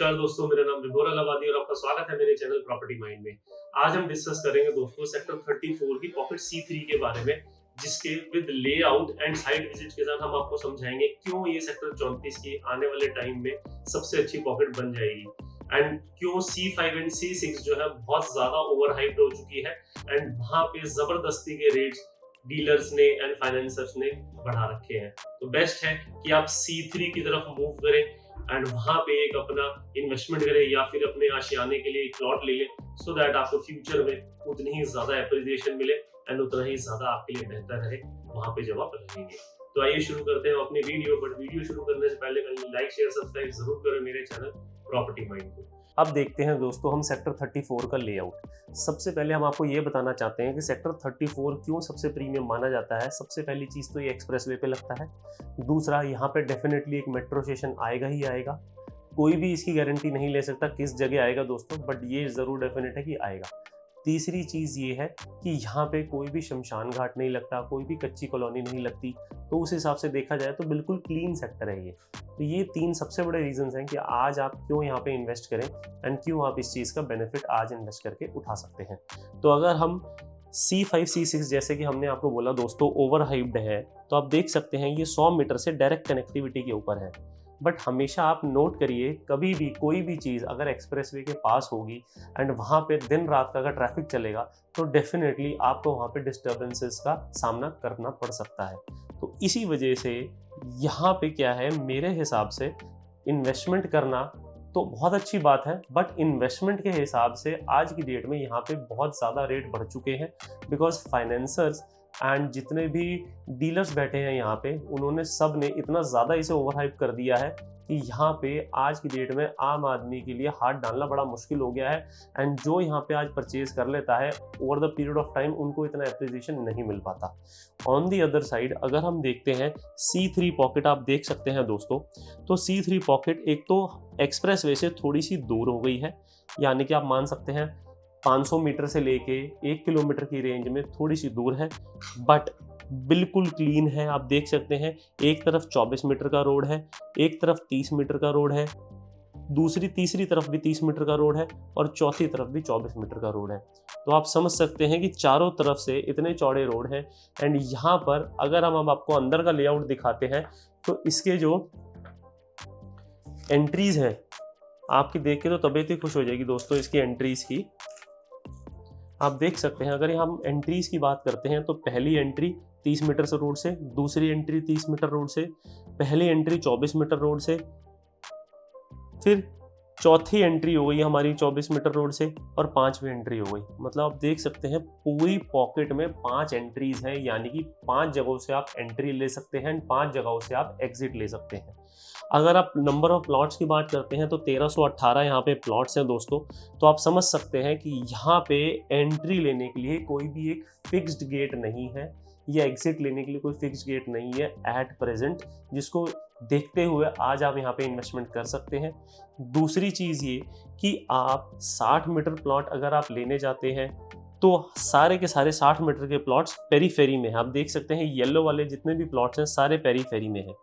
नमस्कार दोस्तों, मेरा नाम विभोर अलाहाबादी और आपका स्वागत है मेरे चैनल प्रॉपर्टी माइंड में। आज हम डिस्कस करेंगे दोस्तों सेक्टर 34 की पॉकेट C3 के बारे में, जिसके with layout and site visit के साथ हम आपको समझाएंगे क्यों ये सेक्टर 34 की आने वाले टाइम में सबसे अच्छी पॉकेट बन जाएगी एंड क्यों C5 एंड C6 जो है बहुत ज्यादा ओवर हाइप्ड हो चुकी है एंड वहां पे जबरदस्ती के रेट्स डीलर्स ने एंड फाइनेंसर्स ने बढ़ा रखे हैं। तो बेस्ट है कि आप C3 की तरफ मूव करें एंड वहां पे एक अपना इन्वेस्टमेंट करें या फिर अपने आशियाने के लिए एक प्लॉट ले लें, सो दैट आपको फ्यूचर में उतनी ही ज्यादा एप्रिसिएशन मिले एंड उतना ही ज्यादा आपके लिए बेहतर रहे वहां पे जब आप रहेंगे। तो आइए शुरू करते हैं अपनी वीडियो। बट वीडियो शुरू करने से पहले लाइक शेयर सब्सक्राइब जरूर करें मेरे चैनल प्रॉपर्टी माइंड को। अब देखते हैं दोस्तों हम सेक्टर 34 का लेआउट। सबसे पहले हम आपको ये बताना चाहते हैं कि सेक्टर 34 क्यों सबसे प्रीमियम माना जाता है। सबसे पहली चीज़ तो ये एक्सप्रेसवे पे लगता है। दूसरा, यहाँ पे डेफिनेटली एक मेट्रो स्टेशन आएगा ही आएगा। कोई भी इसकी गारंटी नहीं ले सकता किस जगह आएगा दोस्तों, बट ये ज़रूर डेफिनेट है कि आएगा। तीसरी चीज़ ये है कि यहाँ पे कोई भी शमशान घाट नहीं लगता, कोई भी कच्ची कॉलोनी नहीं लगती, तो उस हिसाब से देखा जाए तो बिल्कुल क्लीन सेक्टर है ये। तो ये तीन सबसे बड़े रीजंस हैं कि आज आप क्यों यहाँ पे इन्वेस्ट करें एंड क्यों आप इस चीज़ का बेनिफिट आज इन्वेस्ट करके उठा सकते हैं। तो अगर हम C5 C6 जैसे कि हमने आपको बोला दोस्तों ओवर हाइप्ड है, तो आप देख सकते हैं ये 100 मीटर से डायरेक्ट कनेक्टिविटी के ऊपर है। बट हमेशा आप नोट करिए, कभी भी कोई भी चीज़ अगर एक्सप्रेसवे के पास होगी एंड वहाँ पे दिन रात का अगर ट्रैफिक चलेगा तो डेफिनेटली आपको वहाँ पे डिस्टर्बेंसेस का सामना करना पड़ सकता है। तो इसी वजह से यहाँ पे क्या है, मेरे हिसाब से इन्वेस्टमेंट करना तो बहुत अच्छी बात है, बट इन्वेस्टमेंट के हिसाब से आज की डेट में यहाँ पे बहुत ज़्यादा रेट बढ़ चुके हैं। बिकॉज फाइनेंसर्स एंड जितने भी डीलर्स बैठे हैं यहाँ पे, उन्होंने सब ने इतना ज़्यादा इसे ओवरहाइप कर दिया है कि यहाँ पे आज की डेट में आम आदमी के लिए हाथ डालना बड़ा मुश्किल हो गया है। एंड जो यहाँ पे आज परचेज कर लेता है over the period of time उनको इतना एप्रिसिएशन नहीं मिल पाता। ऑन दी अदर साइड अगर हम देखते हैं C3 पॉकेट, आप देख सकते हैं दोस्तों, तो C3 पॉकेट एक तो एक्सप्रेस वे से थोड़ी सी दूर हो गई है, यानी कि आप मान सकते हैं 500 मीटर से लेके 1 किलोमीटर की रेंज में थोड़ी सी दूर है, बट बिल्कुल क्लीन है। आप देख सकते हैं एक तरफ 24 मीटर का रोड है, एक तरफ 30 मीटर का रोड है, तीसरी तरफ भी 30 मीटर का रोड है और चौथी तरफ भी 24 मीटर का रोड है। तो आप समझ सकते हैं कि चारों तरफ से इतने चौड़े रोड हैं। एंड यहाँ पर अगर हम अब आपको अंदर का लेआउट दिखाते हैं तो इसके जो एंट्रीज हैं आपकी देख के तो तबीयत ही खुश हो जाएगी दोस्तों। इसकी एंट्रीज की आप देख सकते हैं, अगर हम एंट्रीज की बात करते हैं तो पहली एंट्री 30 मीटर से रोड से, दूसरी एंट्री 30 मीटर रोड से, पहली एंट्री 24 मीटर रोड से, फिर चौथी एंट्री हो गई हमारी 24 मीटर रोड से और पांचवी एंट्री हो गई। मतलब आप देख सकते हैं पूरी पॉकेट में 5 एंट्रीज हैं, यानी कि 5 जगहों से आप एंट्री ले सकते हैं, 5 जगहों से आप एग्जिट ले सकते हैं। अगर आप नंबर ऑफ प्लॉट्स की बात करते हैं तो 1318 यहाँ पे प्लॉट्स हैं दोस्तों। तो आप समझ सकते हैं कि यहाँ पे एंट्री लेने के लिए कोई भी एक फिक्स्ड गेट नहीं है या एग्जिट लेने के लिए कोई फिक्स्ड गेट नहीं है एट प्रेजेंट, जिसको देखते हुए आज आप यहाँ पे इन्वेस्टमेंट कर सकते हैं। दूसरी चीज़ ये कि आप 60 मीटर प्लॉट अगर आप लेने जाते हैं तो सारे के सारे 60 मीटर के प्लॉट्स पेरीफेरी में हैं। आप देख सकते हैं येलो वाले जितने भी प्लॉट्स हैं सारे पेरीफेरी में हैं।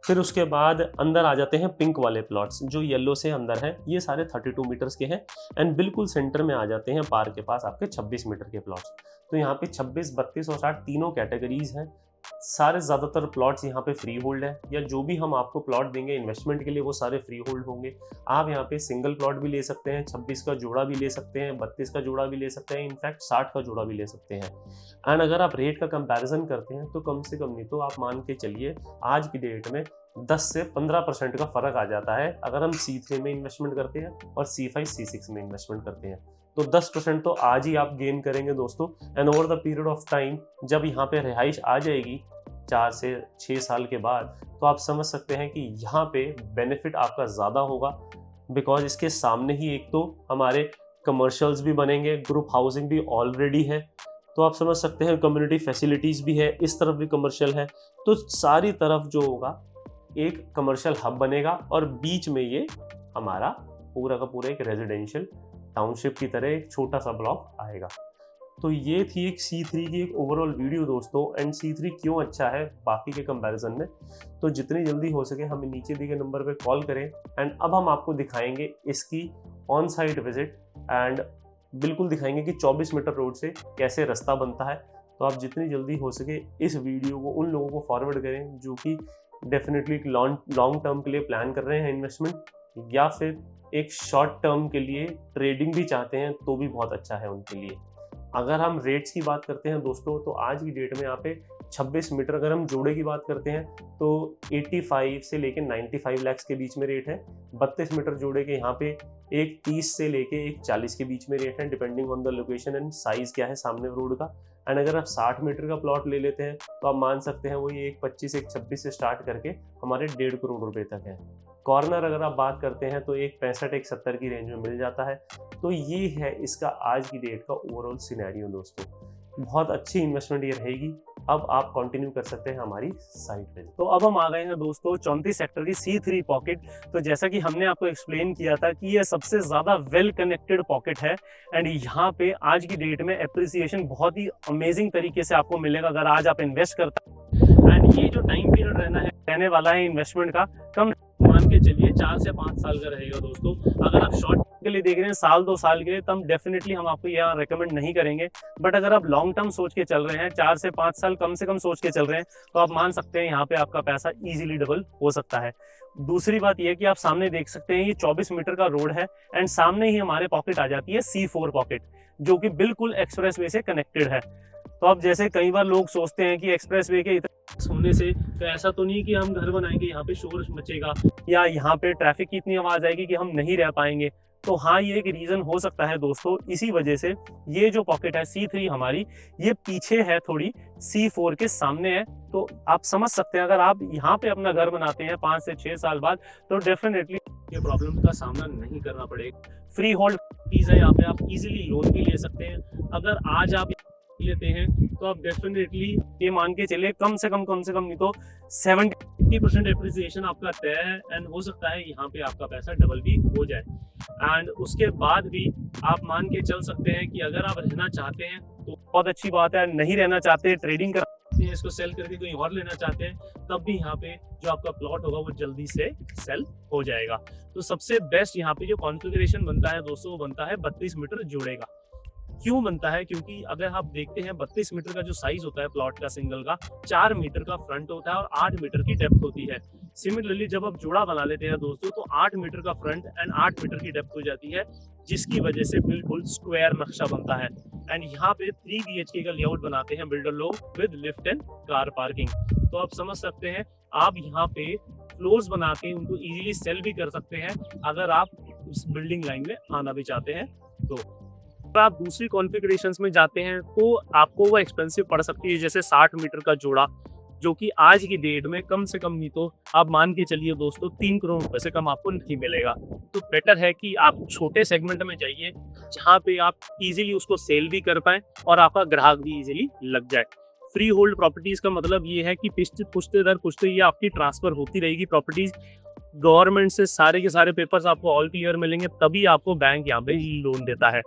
फिर उसके बाद अंदर आ जाते हैं पिंक वाले प्लॉट्स जो येलो से अंदर हैं, ये सारे 32 मीटर्स के हैं। एंड बिल्कुल सेंटर में आ जाते हैं पार्क के पास आपके 26 मीटर के प्लॉट्स। तो यहाँ पे 26, 32 और 60 तीनों कैटेगरीज हैं। सारे ज़्यादातर प्लॉट्स यहाँ पे फ्री होल्ड है, या जो भी हम आपको प्लॉट देंगे इन्वेस्टमेंट के लिए वो सारे फ्री होल्ड होंगे। आप यहाँ पे सिंगल प्लॉट भी ले सकते हैं, 26 का जोड़ा भी ले सकते हैं, 32 का जोड़ा भी ले सकते हैं, इनफैक्ट 60 का जोड़ा भी ले सकते हैं। एंड अगर आप रेट का कंपैरिजन करते हैं तो कम से कम नहीं तो आप मान के चलिए आज की डेट में 10 से 15% का फर्क आ जाता है अगर हम C3 में इन्वेस्टमेंट करते हैं और C5 C6 में इन्वेस्टमेंट करते हैं। तो 10% तो आज ही आप गेन करेंगे दोस्तों। And over the period of time जब यहाँ पे रिहाइश आ जाएगी 4 से 6 साल के बाद, तो आप समझ सकते हैं कि यहाँ पे बेनिफिट आपका ज़्यादा होगा। बिकॉज इसके सामने ही एक तो हमारे कमर्शियल्स भी बनेंगे, ग्रुप हाउसिंग भी ऑलरेडी है, तो आप समझ सकते हैं कम्युनिटी फैसिलिटीज़ भी है, इस तरफ भी कमर्शियल है। तो सारी तरफ जो होगा एक कमर्शियल हब बनेगा और बीच में ये हमारा पूरा का पूरा एक रेजिडेंशियल टाउनशिप की तरह एक छोटा सा ब्लॉक आएगा। तो ये थी एक C3 की एक ओवरऑल वीडियो दोस्तों, एंड C3 क्यों अच्छा है बाकी के कंपैरिजन में। तो जितनी जल्दी हो सके हमें नीचे दिए गए नंबर पे कॉल करें, एंड अब हम आपको दिखाएंगे इसकी ऑन साइट विजिट, एंड बिल्कुल दिखाएंगे कि 24 मीटर रोड से कैसे रास्ता बनता है। तो आप जितनी जल्दी हो सके इस वीडियो को उन लोगों को फॉरवर्ड करें जो कि डेफिनेटली लॉन्ग टर्म के लिए प्लान कर रहे हैं इन्वेस्टमेंट, या फिर एक शॉर्ट टर्म के लिए ट्रेडिंग भी चाहते हैं, तो भी बहुत अच्छा है उनके लिए। अगर हम रेट्स की बात करते हैं दोस्तों, तो आज की डेट में यहाँ पे 26 मीटर अगर हम जोड़े की बात करते हैं तो 85 से लेके 95 लाख के बीच में रेट है। 32 मीटर जोड़े के यहाँ पे एक 30 से लेके एक 40 के बीच में रेट है, depending on the location and size क्या है सामने रोड का। एंड अगर आप 60 मीटर का प्लॉट ले लेते हैं तो आप मान सकते हैं वही एक 25 एक 26 से स्टार्ट करके हमारे 1.5 करोड़ रुपए तक है। कॉर्नर अगर आप बात करते हैं तो एक 65 एक 70 की रेंज में मिल जाता है। तो ये है इसका आज की डेट का ओवरऑल सिनेरियो दोस्तों। बहुत अच्छी इन्वेस्टमेंट ये रहेगी। अब आप कंटिन्यू कर सकते हैं हमारी साइट पे। तो अब हम आ गए हैं दोस्तों 34 सेक्टर की C3 पॉकेट। तो जैसा कि हमने आपको एक्सप्लेन किया था कि ये सबसे ज़्यादा वेल कनेक्टेड पॉकेट है, एंड यहाँ पे आज की डेट में एप्रिसिएशन बहुत ही अमेजिंग तरीके से आपको मिलेगा अगर आज आप इन्वेस्ट करते हैं। एंड ये जो टाइम पीरियड रहने वाला है इन्वेस्टमेंट का, कम मान के चलिए 4 से 5 साल का रहेगा दोस्तों। अगर आप शॉर्ट के लिए देख रहे हैं साल 2 साल के लिए, तब डेफिनेटली हम आपको यहाँ रेकमेंड नहीं करेंगे। बट अगर आप लॉन्ग टर्म सोच के चल रहे हैं, 4 से 5 साल कम से कम सोच के चल रहे हैं, तो आप मान सकते हैं यहाँ पे आपका पैसा इजीली डबल हो सकता है। दूसरी बात यह कि आप सामने देख सकते हैं ये 24 मीटर का रोड है, एंड सामने ही हमारे पॉकेट आ जाती है C4 पॉकेट, जो कि बिल्कुल एक्सप्रेस वे से कनेक्टेड है। तो अब जैसे कई बार लोग सोचते हैं कि एक्सप्रेस वे के होने से तो ऐसा तो नहीं कि हम घर बनाएंगे यहाँ पे शोर मचेगा या यहाँ पे ट्रैफिक की इतनी आवाज आएगी कि हम नहीं रह पाएंगे। तो हाँ, ये एक रीजन हो सकता है दोस्तों। इसी वजह से ये जो पॉकेट है C3 हमारी, ये पीछे है थोड़ी, C4 के सामने है। तो आप समझ सकते हैं अगर आप यहाँ पे अपना घर बनाते हैं 5 से 6 साल बाद, तो डेफिनेटली ये प्रॉब्लम का सामना नहीं करना पड़ेगा। फ्री होल्ड फीस है, यहाँ पे आप इजीली लोन भी ले सकते हैं। अगर आज आप लेते हैं तो आप डेफिनेटली ये मान के चलिए कम से कम नहीं तो 70% एप्रिसिएशन आपका तय है, एंड हो सकता है यहाँ पे आपका पैसा डबल भी हो जाए। एंड उसके बाद भी आप मान के चल सकते हैं कि अगर आप रहना चाहते हैं तो बहुत अच्छी बात है, नहीं रहना चाहते, ट्रेडिंग करते हैं, इसको सेल करके कहीं और लेना चाहते हैं, तब भी यहाँ पे जो आपका प्लॉट होगा वो जल्दी से सेल हो जाएगा। तो सबसे बेस्ट यहाँ पे जो कॉन्फ़िगरेशन बनता है दोस्तों, वो बनता है 32 मीटर जोड़े का। क्यों बनता है? क्योंकि अगर आप देखते हैं 32 मीटर का जो साइज होता है प्लॉट का सिंगल का, 4 मीटर का फ्रंट होता है और 8 मीटर की डेप्थ होती है। सिमिलरली जब आप जोड़ा बना लेते हैं दोस्तों, तो 8 मीटर का फ्रंट एंड 8 मीटर की डेप्थ हो जाती है, जिसकी वजह से बिल्कुल स्क्वायर नक्शा बनता है। एंड यहाँ पे 3 BHK का लेआउट बनाते हैं बिल्डर लोग with lift and car parking. तो आप समझ सकते हैं आप यहाँ पे फ्लोर्स बना के उनको इजीली सेल भी कर सकते हैं अगर आप उस बिल्डिंग लाइन में आना भी चाहते हैं। तो अगर आप दूसरी कॉन्फ़िगरेशंस में जाते हैं तो आपको वो एक्सपेंसिव पड़ सकती है, जैसे 60 मीटर का जोड़ा, जो कि आज की डेट में कम से कम नहीं तो आप मान के चलिए दोस्तों 3 करोड़ रुपए से कम आपको नहीं मिलेगा। तो बेटर है कि आप छोटे सेगमेंट में जाइए जहाँ पे आप इजीली उसको सेल भी कर पाएं और आपका ग्राहक भी इजीली लग जाए। फ्री होल्ड प्रॉपर्टीज का मतलब ये है कि पुश्ते दर पुश्ते ये आपकी ट्रांसफर होती रहेगी प्रॉपर्टीज। गवर्नमेंट से सारे के सारे पेपर्स आपको ऑल क्लियर मिलेंगे, तभी आपको बैंक यहाँ पे लोन देता है।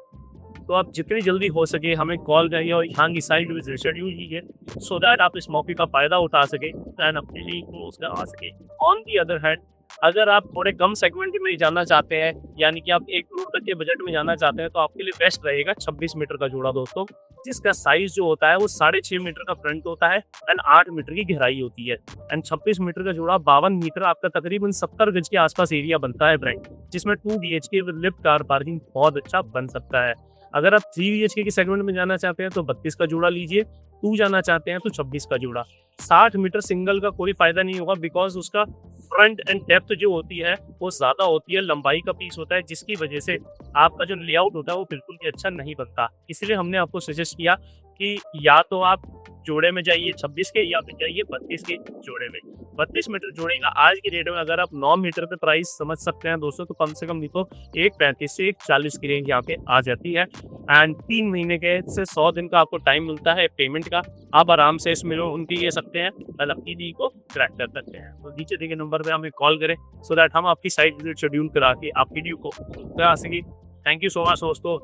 तो आप जितनी जल्दी हो सके हमें कॉल करिए और यहाँ की साइट विजिट शेड्यूल कीजिए, सो दैट आप इस मौके का फायदा उठा सके एंड अपने लिए क्लोज करा सके। ऑन दी अदर हैंड, अगर आप थोड़े कम सेगमेंट में जाना चाहते हैं, यानी कि आप 1 करोड़ तक के बजट में जाना चाहते हैं, तो आपके लिए बेस्ट रहेगा 26 मीटर का जोड़ा दोस्तों, जिसका साइज जो होता है वो 6.5 मीटर का फ्रंट होता है एंड 8 मीटर की गहराई होती है। एंड 26 मीटर का जोड़ा 52 मीटर आपका तकरीबन 70 गज के आसपास एरिया बनता है ब्रांड, जिसमें 2 BHK with lift car parking बहुत अच्छा बन सकता है। अगर आप 3 BHK के सेगमेंट में जाना चाहते हैं तो 32 का जोड़ा लीजिए, 2 जाना चाहते हैं तो 26 का जोड़ा। 60 मीटर सिंगल का कोई फायदा नहीं होगा, बिकॉज उसका फ्रंट एंड डेप्थ जो होती है वो ज्यादा होती है, लंबाई का पीस होता है, जिसकी वजह से आपका जो लेआउट होता है वो बिल्कुल भी अच्छा नहीं बनता। इसलिए हमने आपको सजेस्ट किया कि या तो आप जोड़े में जाइए 26 के, या फिर जाइए 32 के जोड़े में। 32 मीटर जोड़े का आज की डेट में अगर आप 9 मीटर पे प्राइस समझ सकते हैं दोस्तों, तो कम से कम नहीं तो 1.35 से 1.40 की रेंज यहाँ पे आ जाती है। एंड 3 महीने के से 100 दिन का आपको टाइम मिलता है पेमेंट का। आप आराम से इसमें उनकी ले सकते हैं और अपनी डी को क्रैक कर सकते हैं। तो नीचे दिए नंबर पे हमें कॉल करें, सो दैट हम आपकी साइट विजिट शेड्यूल करा के आपकी ड्यू को करा सकें। थैंक यू सो मच दोस्तों।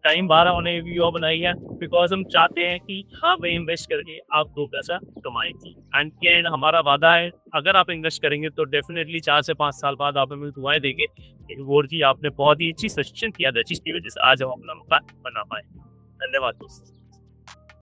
टाइम बाहर होने वीडियो बनाई है, बिकॉज हम चाहते हैं कि हाँ भाई इन्वेस्ट करके आप 2 पैसा कमाएं। एंड हमारा वादा है, अगर आप इन्वेस्ट करेंगे तो डेफिनेटली 4 से 5 साल बाद आप हमें दुआएं देंगे। और जी आपने बहुत ही अच्छी सजेशन किया था जिसकी वजह से आज हम अपना मकान बना पाए। धन्यवाद दोस्त।